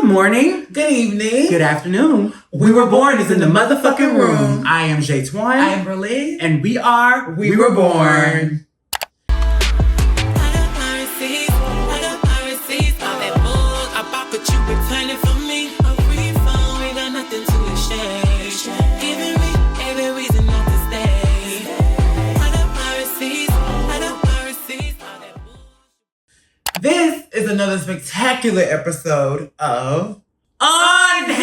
morning. Good evening. Good afternoon. We Were Born is in the motherfucking room. I am Jay Twan. I am Berlin. And we are We Were Born. This is another spectacular episode of Unhinged,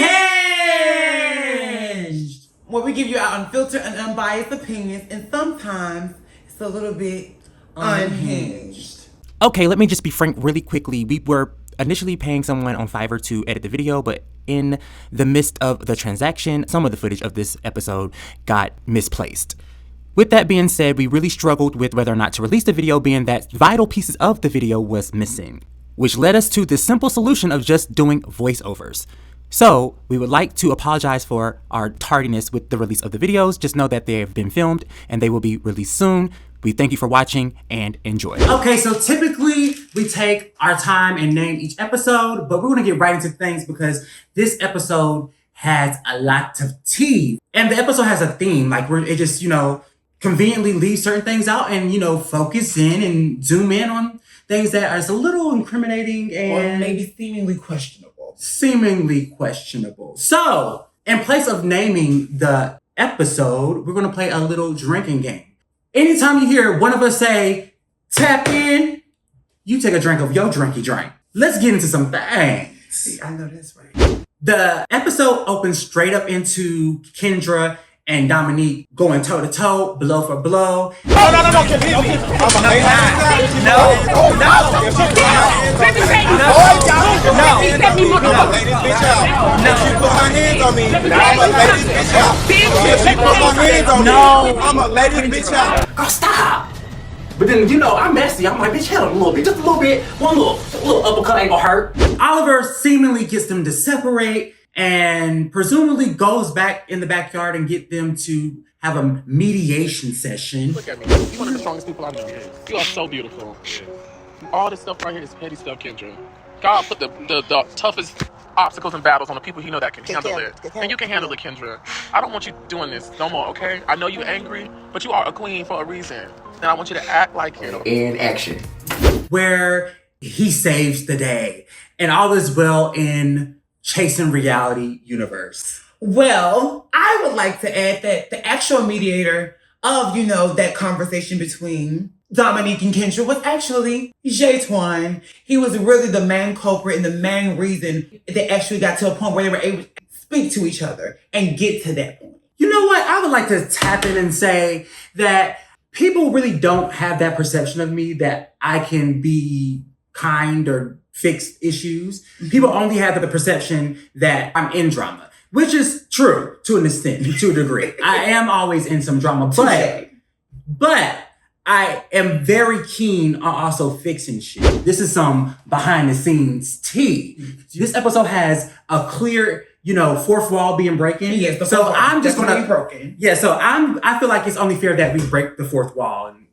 where we give you our unfiltered and unbiased opinions, and sometimes it's a little bit unhinged. Okay, let me just be frank really quickly. We were initially paying someone on Fiverr to edit the video, but in the midst of the transaction, some of the footage of this episode got misplaced. With that being said, we really struggled with whether or not to release the video, being that vital pieces of the video was missing, which led us to the simple solution of just doing voiceovers. So we would like to apologize for our tardiness with the release of the videos. Just know that they have been filmed and they will be released soon. We thank you for watching and enjoy. Okay, so typically we take our time and name each episode, but we're gonna get right into things because this episode has a lot of tea. And the episode has a theme, like it just, conveniently leave certain things out and, focus in and zoom in on things that are a little incriminating and or maybe seemingly questionable. So, in place of naming the episode, we're going to play a little drinking game. Anytime you hear one of us say, tap in, you take a drink of your drinky drink. Let's get into some things. See, I know that's right. The episode opens straight up into Kendra and Dominique going toe to toe, blow for blow. No. Let I'ma lay this bitch out. Girl, stop! But then, I'm messy. I'm like, bitch, hell, a little bit. Just a little bit. One little uppercut ain't gonna hurt. Oliver seemingly gets them to separate and presumably goes back in the backyard and get them to have a mediation session. Look at me. You're one of the strongest people I know. You are so beautiful. All this stuff right here is petty stuff, Kendra. God put the toughest obstacles and battles on the people that can handle it. And you can handle it, Kendra. I don't want you doing this no more, okay? I know you're angry, but you are a queen for a reason. And I want you to act like him. In action. Where he saves the day. And all is well in Chasing Reality universe. Well, I would like to add that the actual mediator of, that conversation between Dominique and Kendra was actually Jay Twan. He was really the main culprit and the main reason they actually got to a point where they were able to speak to each other and get to that point. You know what? I would like to tap in and say that people really don't have that perception of me that I can be kind or fix issues. Mm-hmm. People only have the perception that I'm in drama, which is true to an extent, to a degree. I am always in some drama, but I am very keen on also fixing shit. This is some behind the scenes tea. Mm-hmm. This episode has a clear, fourth wall being broken. Yes, so I'm just gonna be broken. Yeah, so I feel like it's only fair that we break the fourth wall and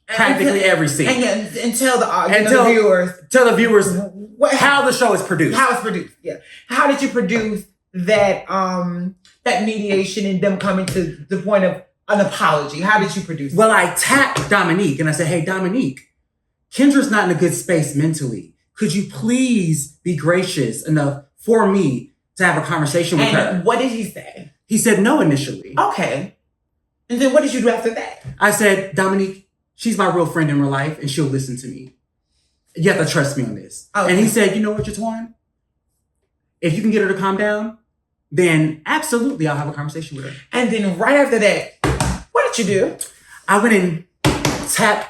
practically every scene. And tell the viewers. Tell the viewers how the show is produced. How it's produced, yeah. How did you produce that that mediation and them coming to the point of an apology? How did you produce it? Well, I tapped Dominique and I said, hey, Dominique, Kendra's not in a good space mentally. Could you please be gracious enough for me to have a conversation with her? And what did he say? He said no initially. Okay. And then what did you do after that? I said, Dominique, she's my real friend in real life and she'll listen to me. You have to trust me on this. Okay. And he said, you know what, Jatwan? If you can get her to calm down, then absolutely I'll have a conversation with her. And then right after that, what did you do? I went and tapped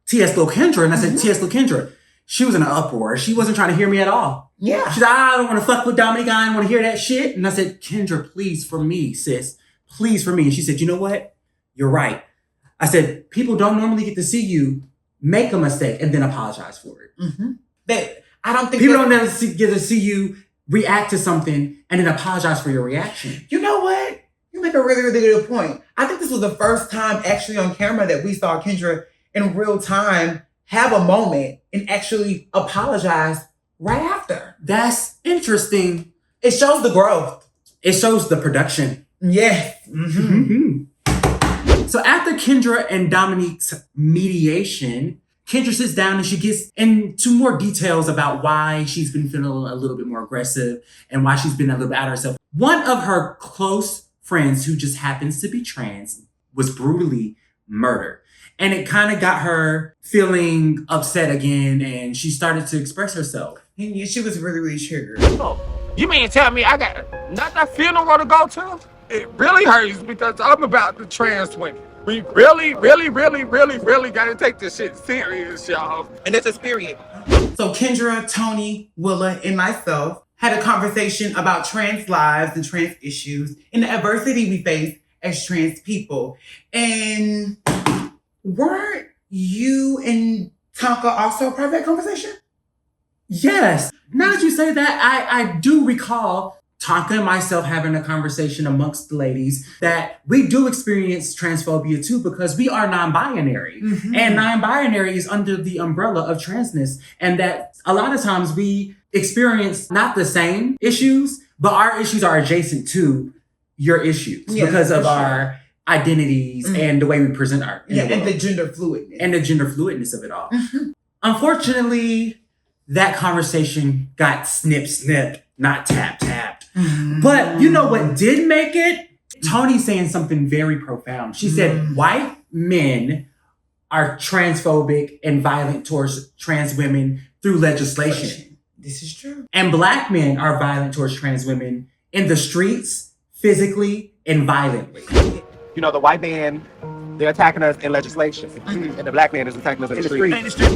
T.S. Lil Kendra and I said, T.S. Lil Kendra, she was in an uproar. She wasn't trying to hear me at all. Yeah. She said, I don't want to fuck with Dominique. I don't want to hear that shit. And I said, Kendra, please for me, sis. Please for me. And she said, you know what? You're right. I said, people don't normally get to see you make a mistake and then apologize for it. Mm-hmm. But I don't think people don't never get to see you react to something and then apologize for your reaction. You know what? You make a really, really good point. I think this was the first time actually on camera that we saw Kendra in real time have a moment and actually apologize right after. That's interesting. It shows the growth. It shows the production. Yes. So after Kendra and Dominique's mediation, Kendra sits down and she gets into more details about why she's been feeling a little bit more aggressive and why she's been a little bit out of herself. One of her close friends, who just happens to be trans, was brutally murdered. And it kind of got her feeling upset again, and she started to express herself. And she was really, really triggered. Oh, you mean tell me I got not that funeral to go to? It really hurts because I'm about to trans women. We really gotta take this shit serious, y'all. And it's a period. So Kendra, Tony, Willa, and myself had a conversation about trans lives and trans issues and the adversity we face as trans people. And weren't you and Tonka also a part of that conversation? Yes. Now that you say that, I do recall Tonka and myself having a conversation amongst the ladies that we do experience transphobia too, because we are non-binary. And non-binary is under the umbrella of transness. And that a lot of times we experience not the same issues, but our issues are adjacent to your issues because of our identities and the way we present our and the gender fluidness. And the gender fluidness of it all. Unfortunately, that conversation got snip, not tapped. But you know what did make it? Tony saying something very profound. She said, white men are transphobic and violent towards trans women through legislation. This is true. And black men are violent towards trans women in the streets, physically and violently. You know, the white man, they're attacking us in legislation. And the black man is attacking us in the street.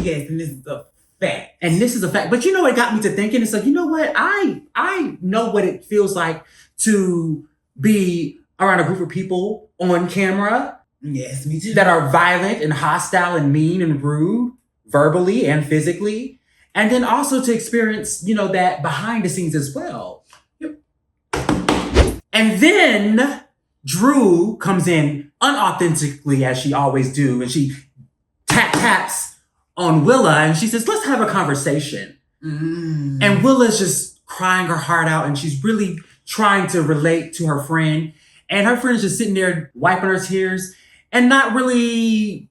Yes, and this is a fact. And this is a fact. But you know, it got me to thinking. It's like, you know what? I know what it feels like to be around a group of people on camera. Yes, me too. That are violent and hostile and mean and rude, verbally and physically. And then also to experience, you know, that behind the scenes as well. And then Drew comes in unauthentically, as she always do, and she taps on Willa, and she says, let's have a conversation. And Willa's just crying her heart out, and she's really trying to relate to her friend. And her friend's just sitting there wiping her tears and not really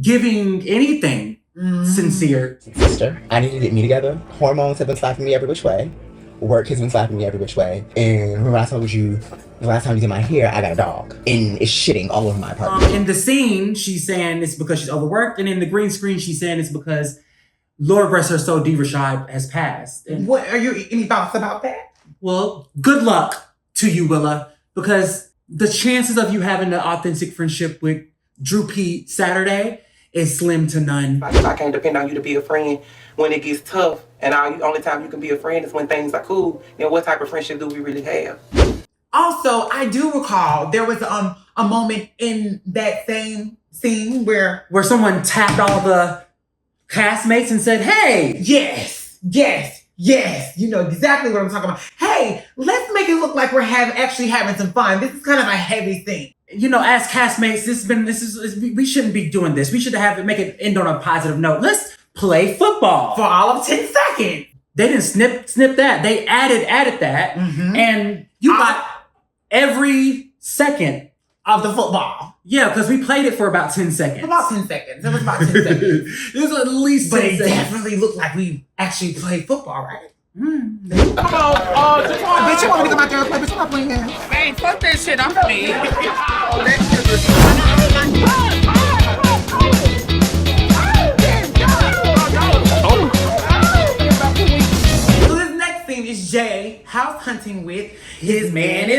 giving anything sincere. Sister, I need to get me together. Hormones have been slapping me every which way. Work has been slapping me every which way. And remember I told you the last time you did my hair, I got a dog. And it's shitting all over my apartment. In the scene, she's saying it's because she's overworked. And in the green screen, she's saying it's because Lord rest her soul, D. Rashad has passed. And, what are your any thoughts about that? well, good luck to you, Willa, because the chances of you having an authentic friendship with Drew Pete Saturday is slim to none. I can't depend on you to be a friend when it gets tough. And the only time you can be a friend is when things are cool. Then what type of friendship do we really have? Also, I do recall there was a moment in that same scene where someone tapped all the castmates and said, hey, yes, you know exactly what I'm talking about. Hey, let's make it look like we're actually having some fun. This is kind of a heavy thing. You know, as castmates, we shouldn't be doing this. We should make it end on a positive note. Let's play football For all of 10 seconds. They didn't snip that. They added that. And you got every second of the football. Yeah, because we played it for about 10 seconds. About 10 seconds. It was about 10 seconds. It was at least 10 But it seconds. definitely looked like we actually played football, right? Come on, Bitch, you want me to get my girl play, but you're not playing that. hey, fuck that shit off me. So this next scene is Jay house hunting with his man.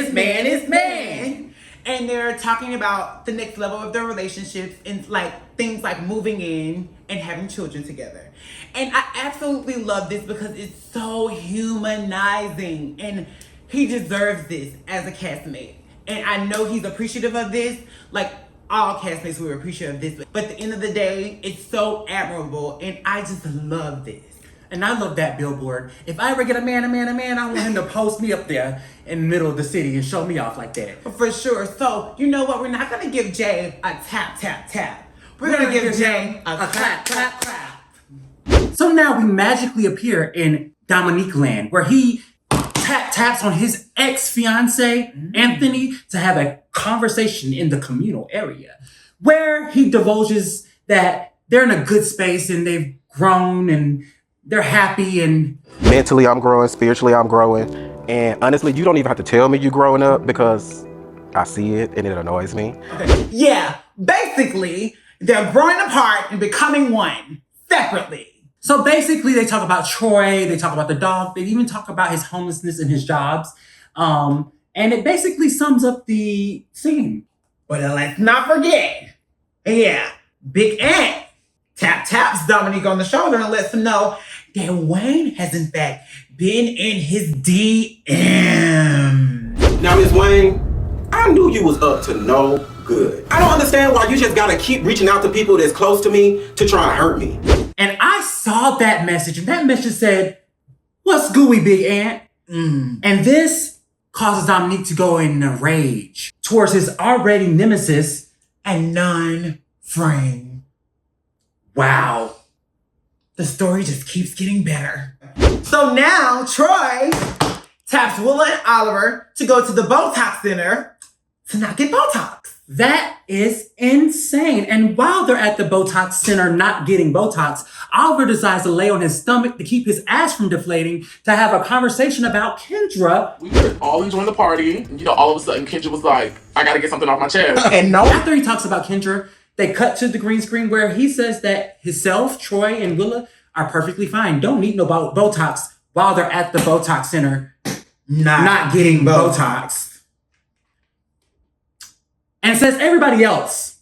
And they're talking about the next level of their relationships and like things like moving in and having children together. And I absolutely love this because it's so humanizing and he deserves this as a castmate. And I know he's appreciative of this, like all castmates were appreciative of this. But at the end of the day, it's so admirable and I just love this. And I love that billboard. If I ever get a man, I want him to post me up there in the middle of the city and show me off like that. For sure. So, you know what? We're not going to give Jay a tap. We're going to give Jay a clap. So now we magically appear in Dominique land, where he taps on his ex-fiance, Anthony, to have a conversation in the communal area, where he divulges that they're in a good space and they've grown and they're happy and... Mentally, I'm growing. Spiritually, I'm growing. And honestly, you don't even have to tell me you're growing up because I see it and it annoys me. Yeah, basically, they're growing apart and becoming one, separately. So basically, they talk about Troy, they talk about the dog, they even talk about his homelessness and his jobs. And it basically sums up the theme. But let's not forget, Big Ant taps Dominique on the shoulder and lets him know that Wayne has in fact been in his DM. Now, Miss Wayne, I knew you was up to no good. I don't understand why you just gotta keep reaching out to people that's close to me to try and hurt me. And I saw that message, and that message said, "What's gooey, Big Ant?" And this causes Dominique to go in a rage towards his already nemesis and non-friend. Wow. The story just keeps getting better. So now Troy taps Willa and Oliver to go to the Botox Center to not get Botox. That is insane. And while they're at the Botox Center not getting Botox, Oliver decides to lay on his stomach to keep his ass from deflating to have a conversation about Kendra. We were all enjoying the party. You know, all of a sudden, Kendra was like, I gotta get something off my chest. And no, after he talks about Kendra, they cut to the green screen where he says that himself, Troy, and Willa are perfectly fine. Don't need no Botox while they're at the Botox Center not getting Botox. And says everybody else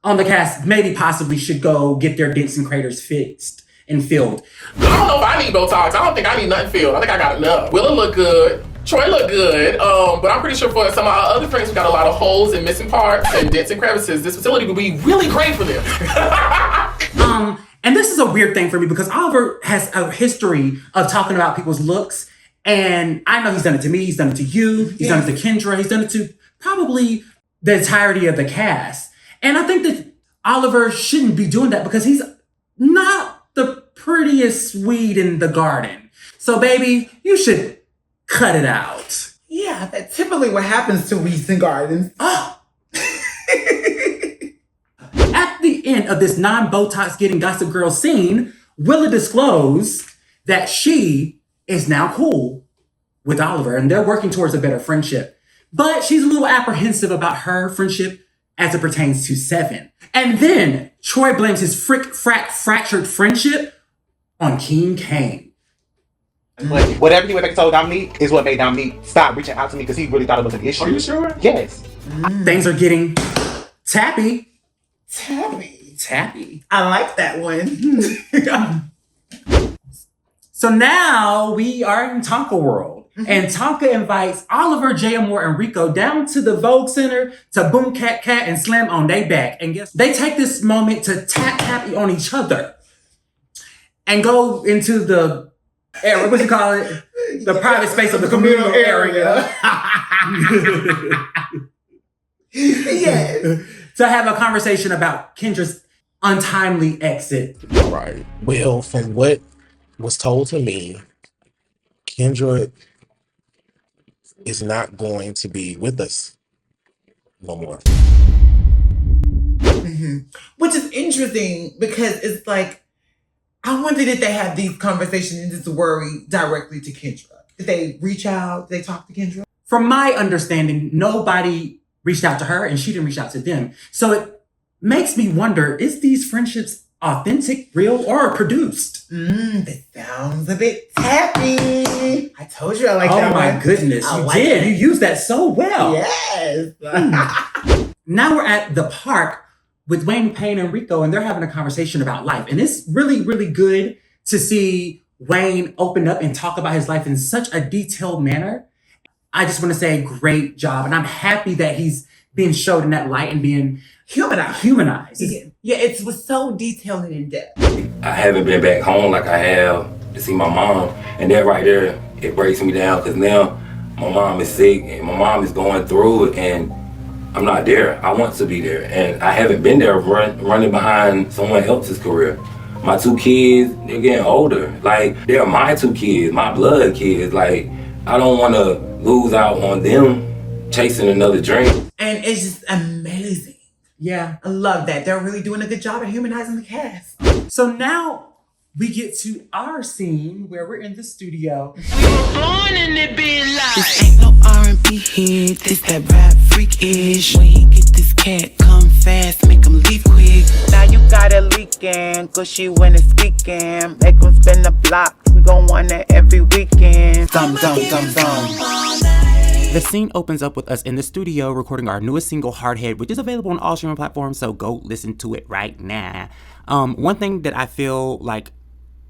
on the cast maybe possibly should go get their dents and craters fixed and filled. I don't know if I need Botox. I don't think I need nothing filled. I think I got enough. Willa look good. Troy look good. But I'm pretty sure for some of our other friends who got a lot of holes and missing parts and dents and crevices, this facility would be really great for them. And this is a weird thing for me because Oliver has a history of talking about people's looks. And I know he's done it to me. He's done it to you. He's done it to Kendra. He's done it to probably the entirety of the cast. And I think that Oliver shouldn't be doing that because he's not the prettiest weed in the garden. So baby, you should cut it out. Yeah, that's typically what happens to weeds and gardens. Oh. At the end of this non-Botox getting Gossip Girl scene, Willa disclosed that she is now cool with Oliver and they're working towards a better friendship. But she's a little apprehensive about her friendship as it pertains to Seven. And then Troy blames his fractured friendship on King Kane. But whatever he went back and told Dominique is what made Dominique stop reaching out to me because he really thought it was an issue. Are you sure? Yes. Things are getting tappy. Tappy. I like that one. So now we are in Tonka world. And Tonka invites Oliver, J. Moore, and Rico down to the Vogue Center to boom cat and slam on their back. And guess they take this moment to tap on each other and go into the area, what you call it? The private space of the communal area. Yes. To have a conversation about Kendra's untimely exit. All right. Well, from what was told to me, Kendra is not going to be with us no more. Which is interesting because it's like, I wonder if they have these conversations and just worry directly to Kendra. Did they reach out? Did they talk to Kendra? From my understanding, nobody reached out to her and she didn't reach out to them. So it makes me wonder, is these friendships authentic, real, or produced? That sounds a bit tappy. I told you I like that one. Oh my goodness, you did. You used that so well. Yes. Now we're at the park with Wayne, Payne, and Rico, and they're having a conversation about life. And it's really, really good to see Wayne open up and talk about his life in such a detailed manner. I just want to say great job. And I'm happy that he's being showed in that light and being humanized. Yeah, it was so detailed and in-depth. I haven't been back home like I have to see my mom. And that right there, it breaks me down because now my mom is sick and my mom is going through it and I'm not there. I want to be there. And I haven't been there running behind someone else's career. My 2 kids, they're getting older. Like, they're my 2 kids, my blood kids. Like, I don't want to lose out on them chasing another dream. And it's just amazing. Yeah. I love that. They're really doing a good job at humanizing the cast. So now we get to our scene where we're in the studio. Born in the big life. This ain't no R&B hit, this that rap freak-ish. When he get this cat, come fast, make him leave quick. Now you got a leaking, gushy when it's weekend. Make him spin the block, we gon' want it every weekend. Dum dum dum dum. The scene opens up with us in the studio recording our newest single, Hardhead, which is available on all streaming platforms, so go listen to it right now. One thing that I feel like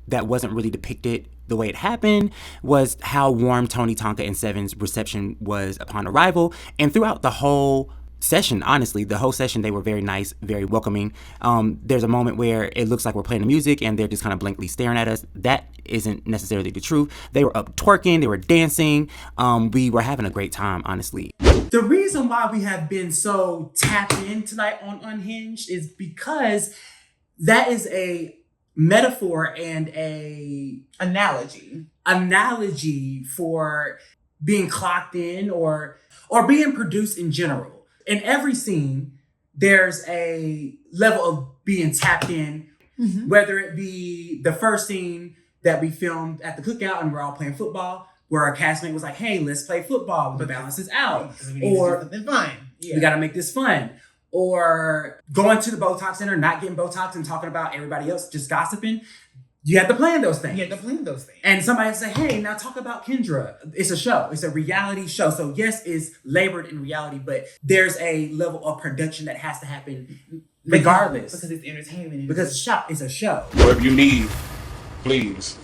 that wasn't really depicted the way it happened was how warm Tony, Tonka, and Seven's reception was upon arrival. And throughout the whole session, honestly, the whole session, they were very nice, very welcoming. There's a moment where it looks like we're playing the music and they're just kind of blankly staring at us. That isn't necessarily the truth. They were up twerking, they were dancing. We were having a great time, honestly. The reason why we have been so tapped in tonight on Unhinged is because that is a metaphor and a analogy for being clocked in or being produced in general. In every scene, there's a level of being tapped in, whether it be the first scene that we filmed at the cookout and we're all playing football, where our castmate was like, hey, let's play football, the balance is out. Or something fun. We gotta make this fun. Or going to the Botox Center, not getting Botox and talking about everybody else, just gossiping. You have to plan those things. And somebody say, hey, now talk about Kendra. It's a show. It's a reality show. So yes, it's labored in reality, but there's a level of production that has to happen regardless. Because it's entertainment. Because it's a show. Whatever you need, please.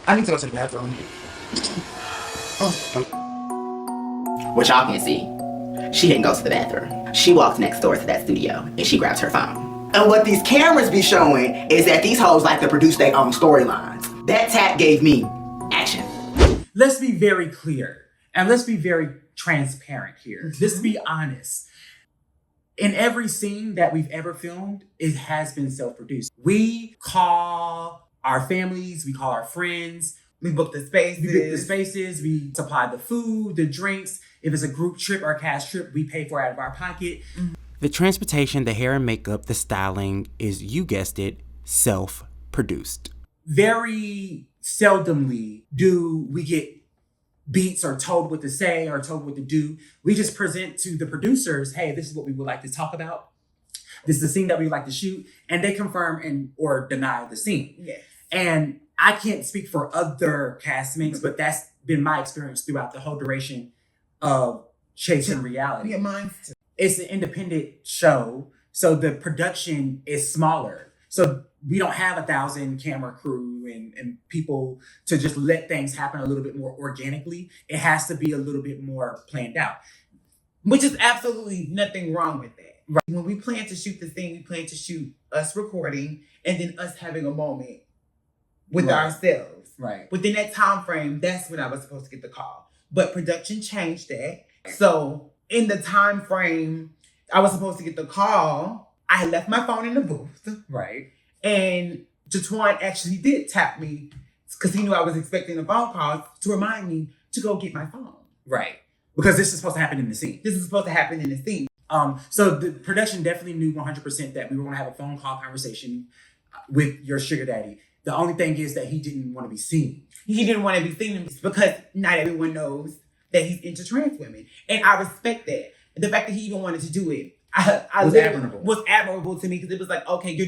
I need to go to the bathroom. What y'all can see, she didn't go to the bathroom. She walked next door to that studio and she grabs her phone. And what these cameras be showing is that these hoes like to produce their own storylines. That tap gave me action. Let's be very clear and let's be very transparent here. Let's be honest. In every scene that we've ever filmed, it has been self-produced. We call our families, we call our friends, we book the spaces. We supply the food, the drinks. If it's a group trip or a cast trip, we pay for it out of our pocket. The transportation, the hair and makeup, the styling is, you guessed it, self-produced. Very seldomly do we get beats or told what to say or told what to do. We just present to the producers, hey, this is what we would like to talk about. This is the scene that we would like to shoot. And they confirm or deny the scene. Yes. And I can't speak for other castmates, but that's been my experience throughout the whole duration of Chasing Reality. Yeah, mine too. It's an independent show, so the production is smaller. So we don't have 1,000 camera crew and people to just let things happen a little bit more organically. It has to be a little bit more planned out. Which is absolutely nothing wrong with that. Right. When we plan to shoot the thing, we plan to shoot us recording and then us having a moment with ourselves. Right. Within that time frame, that's when I was supposed to get the call. But production changed that. So in the time frame I was supposed to get the call, I had left my phone in the booth. Right. And Jatwan actually did tap me because he knew I was expecting a phone call to remind me to go get my phone. Right. Because this is supposed to happen in the scene. So the production definitely knew 100% that we were going to have a phone call conversation with your sugar daddy. The only thing is that he didn't want to be seen. He didn't want to be seen because not everyone knows that he's into trans women. And I respect that. The fact that he even wanted to do it was admirable to me because it was like, okay, you're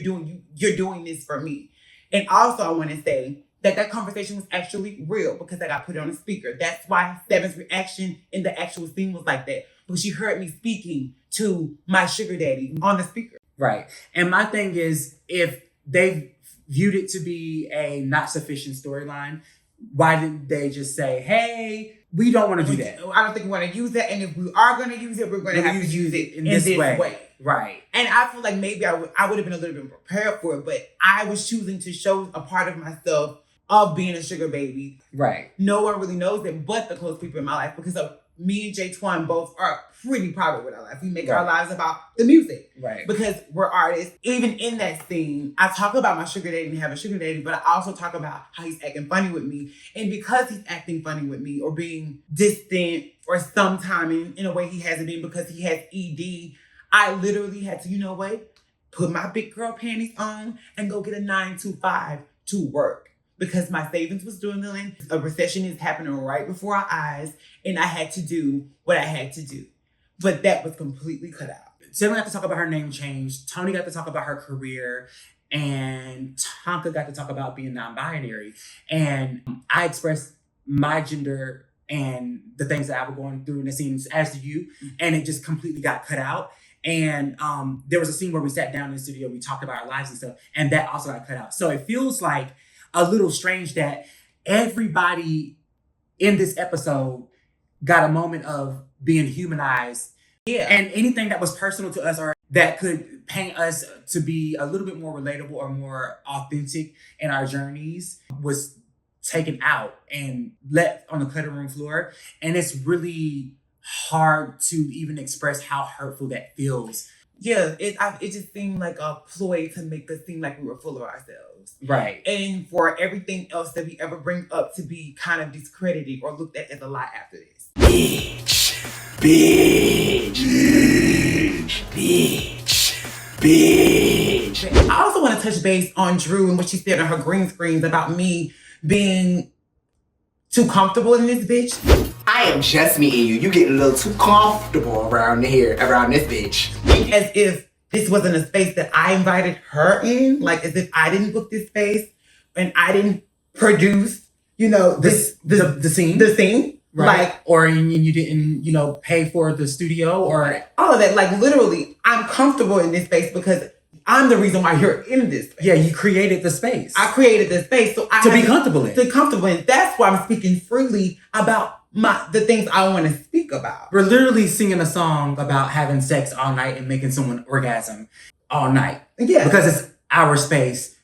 doing this for me. And also I want to say that conversation was actually real because I got put on a speaker. That's why Seven's reaction in the actual scene was like that. Because she heard me speaking to my sugar daddy on the speaker. Right. And my thing is, if they viewed it to be a not sufficient storyline, why didn't they just say, hey, we don't want to do that? I don't think we want to use that. And if we are going to use it, we're going to have to use it in this way. Right. And I feel like maybe I would have been a little bit prepared for it, but I was choosing to show a part of myself of being a sugar baby. Right. No one really knows it but the close people in my life, because of me and Jay Twan both are pretty private with our life. We make our lives about the music. Right. Because we're artists. Even in that scene, I talk about my sugar daddy and having sugar daddy, but I also talk about how he's acting funny with me. And because he's acting funny with me or being distant or sometime in a way he hasn't been because he has ED, I literally had to, you know what? Put my big girl panties on and go get a 9 to 5 to work. Because my savings was dwindling. A recession is happening right before our eyes. And I had to do what I had to do. But that was completely cut out. Sarah got to talk about her name change. Tony got to talk about her career. And Tonka got to talk about being non-binary. And I expressed my gender and the things that I was going through in the scenes, as do you. And it just completely got cut out. And there was a scene where we sat down in the studio, we talked about our lives and stuff. And that also got cut out. So it feels like a little strange that everybody in this episode got a moment of being humanized. Yeah. And anything that was personal to us or that could paint us to be a little bit more relatable or more authentic in our journeys was taken out and left on the cutting room floor. And it's really hard to even express how hurtful that feels. Yeah, it just seemed like a ploy to make us seem like we were full of ourselves. Right. And for everything else that we ever bring up to be kind of discredited or looked at as a lie after this. Bitch. I also want to touch base on Drew and what she said on her green screens about me being too comfortable in this bitch. I am just meeting you. You getting a little too comfortable around this bitch. As if this wasn't a space that I invited her in. Like as if I didn't book this space and I didn't produce, the scene. The scene. Right. Like, or you didn't, pay for the studio or all of that. Like literally, I'm comfortable in this space because I'm the reason why you're in this space. Yeah, you created the space. I created the space so I to be comfortable in. To be comfortable in. That's why I'm speaking freely about the things I want to speak about. We're literally singing a song about having sex all night and making someone orgasm all night. Yeah. Because it's our space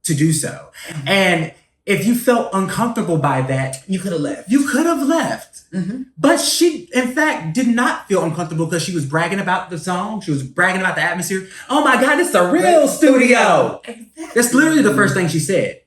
to do so. Mm-hmm. And if you felt uncomfortable by that, you could have left. You could have left. Mm-hmm. But she, in fact, did not feel uncomfortable because she was bragging about the song. She was bragging about the atmosphere. Oh my God, it's a real studio. Exactly. That's literally the first thing she said,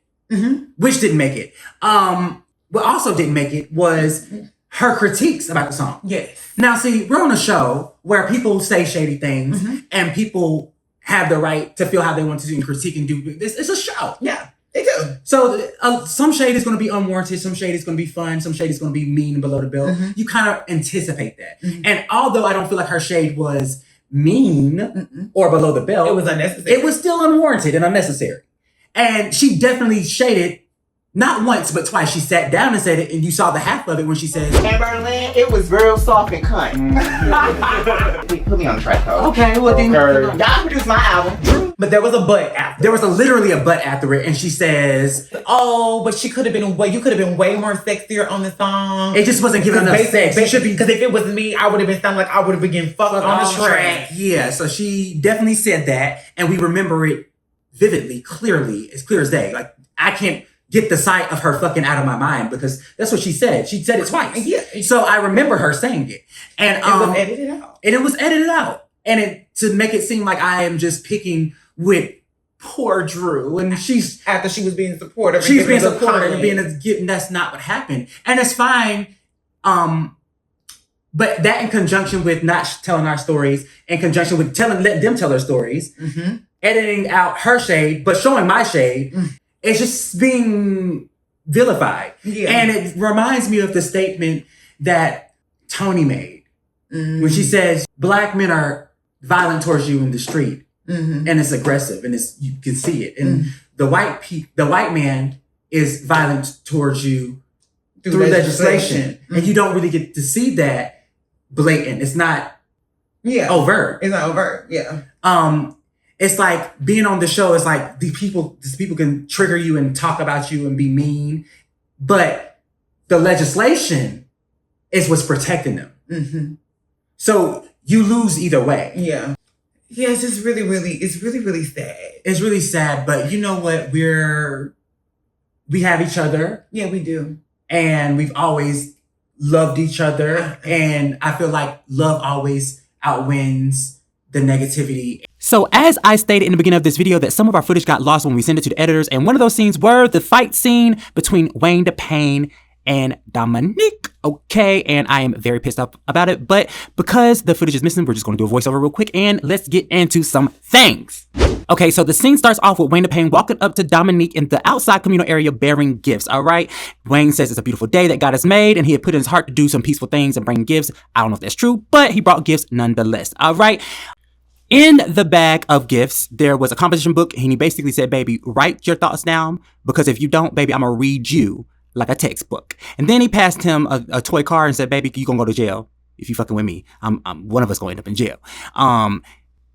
which didn't make it. What also didn't make it was her critiques about the song. Yes. Now, see, we're on a show where people say shady things and people have the right to feel how they want to critique and do this. It's a show. Yeah. They do. So some shade is going to be unwarranted. Some shade is going to be fun. Some shade is going to be mean and below the belt. You kind of anticipate that. And although I don't feel like her shade was mean or below the belt, it was unnecessary. It was still unwarranted and unnecessary. And she definitely shaded not once, but twice. She sat down and said it, and you saw the half of it when she said, "In Berlin, it was real soft and cunt." Put me on the track, though. Okay, well then, y'all produced my album. But there was a but after. There was literally a but after it, and she says, "Oh, but she could have been you could have been way more sexier on the song. It just wasn't giving enough sex. It should be because if it was me, I would have been sounding like I would have been getting fucked on the track." Yeah, so she definitely said that, and we remember it vividly, clearly, as clear as day. Like I can't get the sight of her fucking out of my mind because that's what she said. She said it twice. Yeah. So I remember her saying it. And it was edited out. And it was edited out. And to make it seem like I am just picking with poor Drew. And she's after she was being supportive. She's being supportive and that's not what happened. And it's fine. But that in conjunction with not telling our stories, in conjunction with letting them tell their stories, editing out her shade, but showing my shade, it's just being vilified. Yeah. And it reminds me of the statement that Tony made when she says, Black men are violent towards you in the street and it's aggressive and you can see it. And the white man is violent towards you through legislation. And you don't really get to see that blatant. It's not overt. It's not overt. Yeah. It's like being on the show is like these people can trigger you and talk about you and be mean, but the legislation is what's protecting them. So you lose either way. Yeah. Yeah, it's just really, really sad. It's really sad, but you know what? We're we have each other. Yeah, we do. And we've always loved each other. And I feel like love always outwins the negativity. So as I stated in the beginning of this video that some of our footage got lost when we sent it to the editors, and one of those scenes were the fight scene between Wayne DePayne and Dominique. Okay, and I am very pissed off about it, but because the footage is missing, we're just going to do a voiceover real quick and let's get into some things. Okay, so the scene starts off with Wayne DePayne walking up to Dominique in the outside communal area bearing gifts, all right? Wayne says it's a beautiful day that God has made and he had put in his heart to do some peaceful things and bring gifts. I don't know if that's true, but he brought gifts nonetheless, all right? In the bag of gifts, there was a composition book and he basically said, baby, write your thoughts down because if you don't, baby, I'm gonna read you like a textbook. And then he passed him a toy car and said, baby, you gonna go to jail if you fucking with me. I'm one of us gonna end up in jail.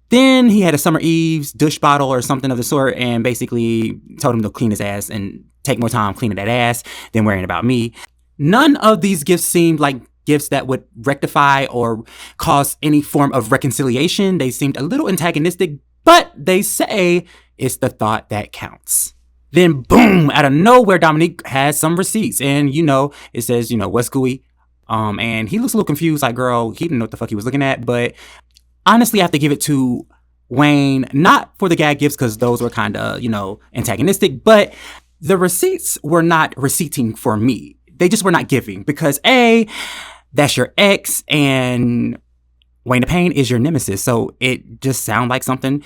Then he had a Summer Eve's douche bottle or something of the sort and basically told him to clean his ass and take more time cleaning that ass than worrying about me. None of these gifts seemed like gifts that would rectify or cause any form of reconciliation. They seemed a little antagonistic, but they say it's the thought that counts. Then boom, out of nowhere, Dominique has some receipts and it says, what's gooey? And he looks a little confused like, girl, he didn't know what the fuck he was looking at. But honestly, I have to give it to Wayne, not for the gag gifts because those were kind of, antagonistic, but the receipts were not receipting for me. They just were not giving because A, that's your ex and Wayne DePayne is your nemesis. So it just sounds like something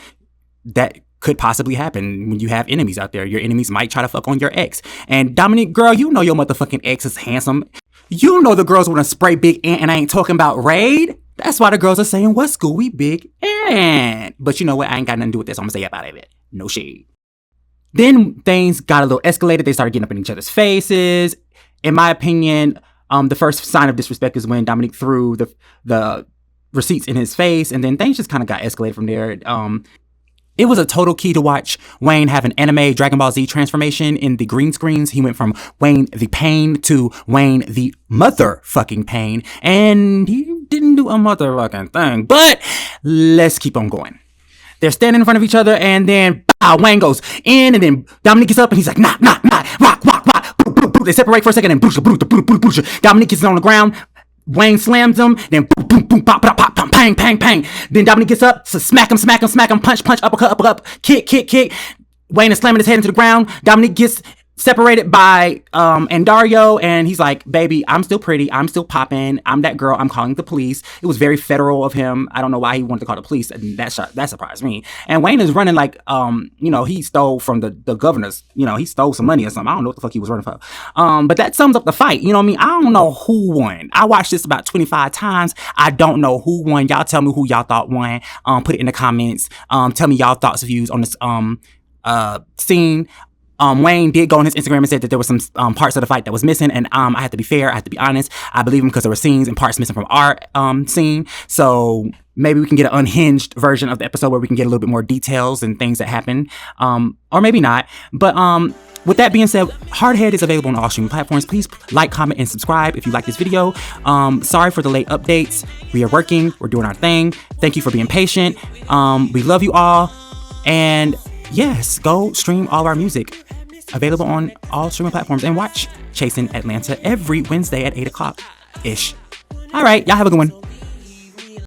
that could possibly happen when you have enemies out there. Your enemies might try to fuck on your ex. And Dominique, girl, your motherfucking ex is handsome. The girls want to spray Big Ant and I ain't talking about Raid. That's why the girls are saying, what's gooey, Big Ant? But you know what? I ain't got nothing to do with this. I'm gonna say about it. No shade. Then things got a little escalated. They started getting up in each other's faces. In my opinion, the first sign of disrespect is when Dominique threw the receipts in his face, and then things just kind of got escalated from there. It was a total key to watch Wayne have an anime Dragon Ball Z transformation in the green screens. He went from Wayne the Pain to Wayne the motherfucking Pain, and he didn't do a motherfucking thing. But let's keep on going. They're standing in front of each other, and then Wayne goes in, and then Dominique gets up, and he's like, nah, rock. They separate for a second, and Dominique gets on the ground. Wayne slams him, then boom, boom, boom, pop, pop, pop, pang, pang, pang. Then Dominique gets up, so smack him, punch, uppercut, kick. Wayne is slamming his head into the ground. Dominique gets separated by Dario, and he's like, baby, I'm still pretty, I'm still popping, I'm that girl, I'm calling the police. It was very federal of him. I don't know why he wanted to call the police, and that surprised me. And Wayne is running like he stole from the governor's, he stole some money or something. I don't know what the fuck he was running for. But that sums up the fight. I don't know who won. I watched this about 25 times. I don't know who won. Y'all tell me who y'all thought won. Put it in the comments. Tell me y'all thoughts, views on this scene. Wayne did go on his Instagram and said that there was some parts of the fight that was missing, and I have to be fair, I have to be honest. I believe him because there were scenes and parts missing from our scene. So maybe we can get an unhinged version of the episode where we can get a little bit more details and things that happen, or maybe not. But with that being said, Hardhead is available on all streaming platforms. Please like, comment, and subscribe if you like this video. Sorry for the late updates. We are working. We're doing our thing. Thank you for being patient. We love you all. And yes, go stream all our music. Available on all streaming platforms, and watch Chasing Atlanta every Wednesday at 8 o'clock-ish. All right, y'all have a good one.